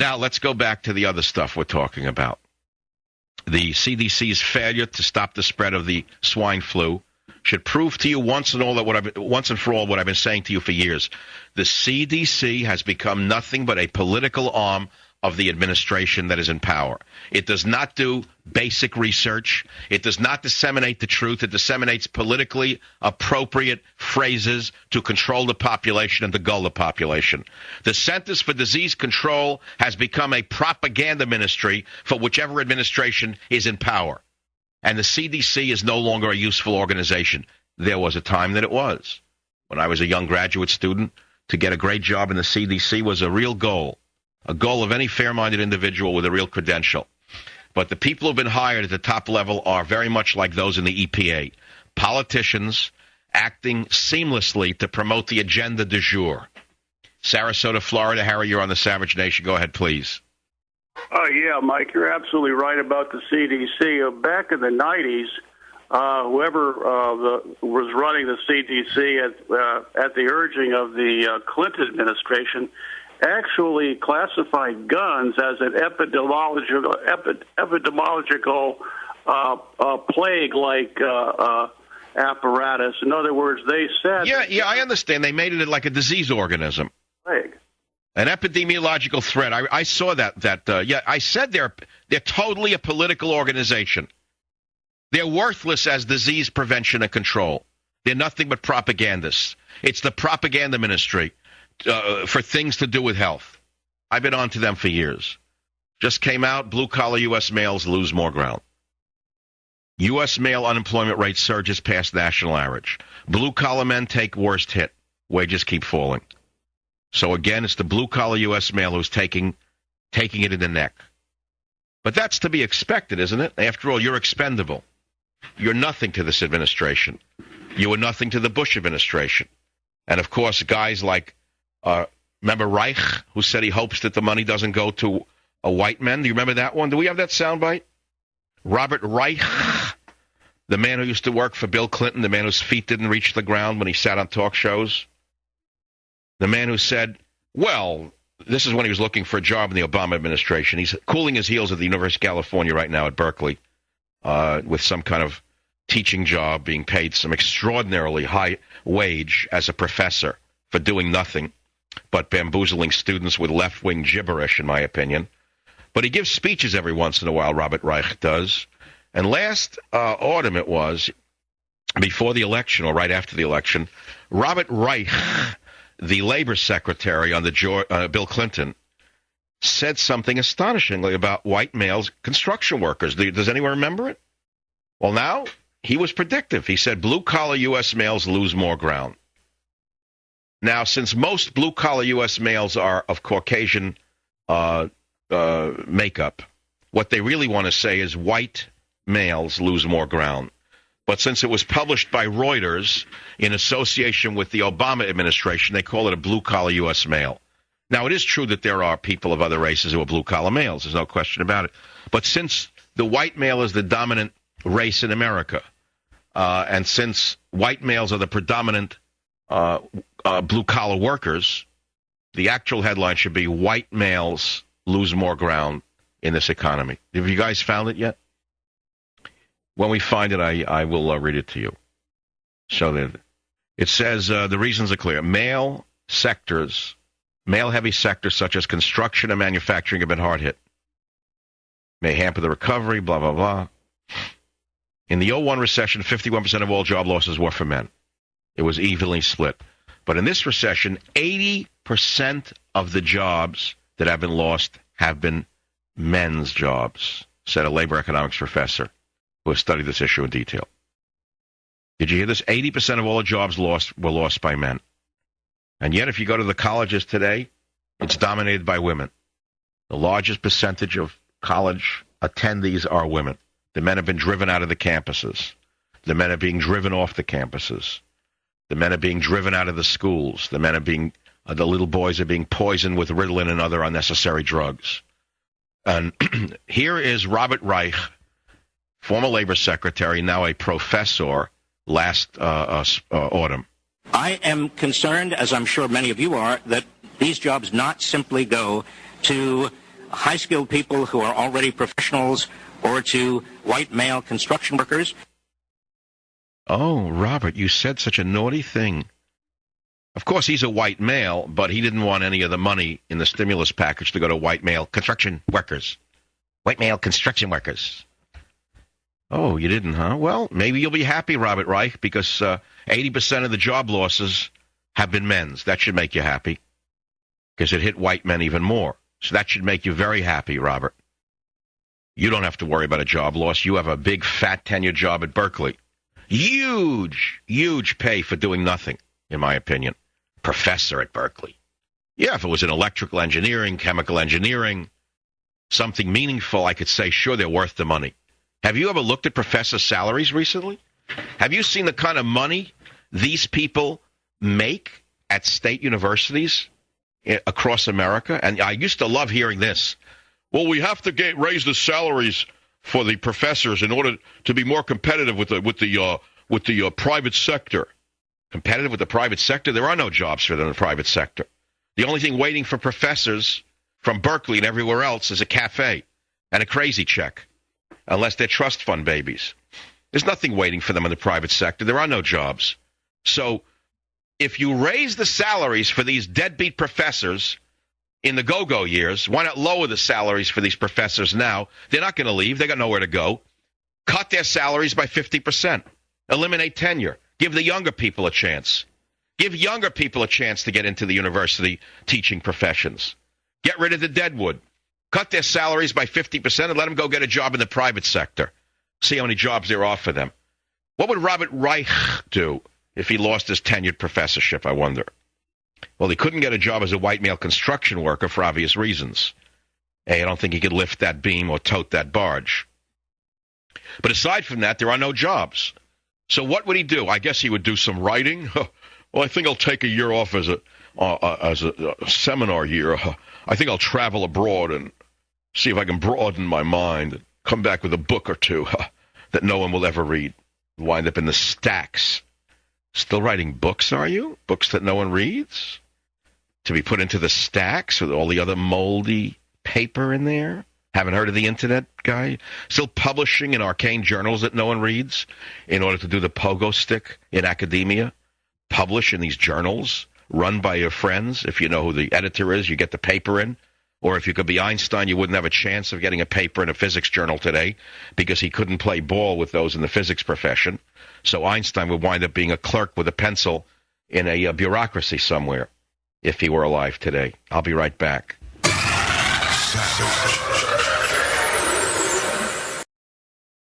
Now, let's go back to the other stuff we're talking about. The CDC's failure to stop the spread of the swine flu should prove to you once and for all what I've been saying to you for years. The CDC has become nothing but a political arm of the administration that is in power. It does not do basic research. It does not disseminate the truth. It disseminates politically appropriate phrases to control the population and to gull the population. The Centers for Disease Control has become a propaganda ministry for whichever administration is in power. And the CDC is no longer a useful organization. There was a time that it was. When I was a young graduate student, to get a great job in the CDC was a real goal. A goal of any fair-minded individual with a real credential. But the people who've been hired at the top level are very much like those in the EPA. Politicians acting seamlessly to promote the agenda du jour. Sarasota, Florida. Harry, you're on the Savage Nation. Go ahead, please. Oh, yeah, Mike, you're absolutely right about the CDC. Back in the 90s, whoever was running the CDC at the urging of the Clinton administration actually classified guns as an epidemiological plague-like apparatus. In other words, they said... Yeah, I understand. They made it like a disease organism. Plague. An epidemiological threat. I saw that. I said they're totally a political organization. They're worthless as disease prevention and control. They're nothing but propagandists. It's the propaganda ministry. For things to do with health. I've been on to them for years. Just came out, blue-collar U.S. males lose more ground. U.S. male unemployment rate surges past national average. Blue-collar men take worst hit. Wages keep falling. So again, it's the blue-collar U.S. male who's taking it in the neck. But that's to be expected, isn't it? After all, you're expendable. You're nothing to this administration. You were nothing to the Bush administration. And, of course, guys like remember Reich, who said he hopes that the money doesn't go to white men? Do you remember that one? Do we have that soundbite? Robert Reich, the man who used to work for Bill Clinton, the man whose feet didn't reach the ground when he sat on talk shows. The man who said, well, this is when he was looking for a job in the Obama administration. He's cooling his heels at the University of California right now at Berkeley with some kind of teaching job, being paid some extraordinarily high wage as a professor for doing nothing but bamboozling students with left-wing gibberish, in my opinion. But he gives speeches every once in a while, Robert Reich does. And last autumn it was, before the election or right after the election, Robert Reich, the labor secretary under Bill Clinton, said something astonishingly about white males, construction workers. Does anyone remember it? Well, now, he was predictive. He said blue-collar U.S. males lose more ground. Now, since most blue-collar U.S. males are of Caucasian makeup, what they really want to say is white males lose more ground. But since it was published by Reuters in association with the Obama administration, they call it a blue-collar U.S. male. Now, it is true that there are people of other races who are blue-collar males. There's no question about it. But since the white male is the dominant race in America, and since white males are the predominant blue-collar workers, the actual headline should be white males lose more ground in this economy. Have you guys found it yet? When we find it, I will read it to you. So that it says the reasons are clear. Male-heavy sectors such as construction and manufacturing have been hard hit. May hamper the recovery, blah, blah, blah. In the 2001 recession, 51% of all job losses were for men. It was evenly split. But in this recession, 80% of the jobs that have been lost have been men's jobs, said a labor economics professor who has studied this issue in detail. Did you hear this? 80% of all the jobs were lost by men. And yet, if you go to the colleges today, it's dominated by women. The largest percentage of college attendees are women. The men have been driven out of the campuses. The men are being driven off the campuses. The men are being driven out of the schools. The little boys are being poisoned with Ritalin and other unnecessary drugs. And here is Robert Reich, former labor secretary, now a professor, last autumn. I am concerned, as I'm sure many of you are, that these jobs not simply go to high-skilled people who are already professionals or to white male construction workers. Oh, Robert, you said such a naughty thing. Of course, he's a white male, but he didn't want any of the money in the stimulus package to go to white male construction workers. White male construction workers. Oh, you didn't, huh? Well, maybe you'll be happy, Robert Reich, because 80% of the job losses have been men's. That should make you happy, because it hit white men even more. So that should make you very happy, Robert. You don't have to worry about a job loss. You have a big, fat tenure job at Berkeley. Huge, huge pay for doing nothing, in my opinion. Professor at Berkeley. Yeah, if it was in electrical engineering, chemical engineering, something meaningful, I could say, sure, they're worth the money. Have you ever looked at professor salaries recently? Have you seen the kind of money these people make at state universities across America? And I used to love hearing this. Well, we have to raise the salaries for the professors in order to be more competitive with the private sector. Competitive with the private sector? There are no jobs for them in the private sector. The only thing waiting for professors from Berkeley and everywhere else is a cafe and a crazy check, unless they're trust fund babies. There's nothing waiting for them in the private sector. There are no jobs. So if you raise the salaries for these deadbeat professors in the go-go years, why not lower the salaries for these professors now? They're not going to leave. They got nowhere to go. Cut their salaries by 50%. Eliminate tenure. Give the younger people a chance. Give younger people a chance to get into the university teaching professions. Get rid of the deadwood. Cut their salaries by 50% and let them go get a job in the private sector. See how many jobs there are for them. What would Robert Reich do if he lost his tenured professorship, I wonder? Well, he couldn't get a job as a white male construction worker for obvious reasons. I don't think he could lift that beam or tote that barge. But aside from that, there are no jobs. So what would he do? I guess he would do some writing. Well, I think I'll take a year off as a seminar year. I think I'll travel abroad and see if I can broaden my mind and come back with a book or two that no one will ever read. Wind up in the stacks. Still writing books, are you? Books that no one reads? To be put into the stacks with all the other moldy paper in there? Haven't heard of the internet guy? Still publishing in arcane journals that no one reads in order to do the pogo stick in academia? Publish in these journals run by your friends. If you know who the editor is, you get the paper in. Or if you could be Einstein, you wouldn't have a chance of getting a paper in a physics journal today because he couldn't play ball with those in the physics profession. So Einstein would wind up being a clerk with a pencil in a bureaucracy somewhere if he were alive today. I'll be right back. Savage.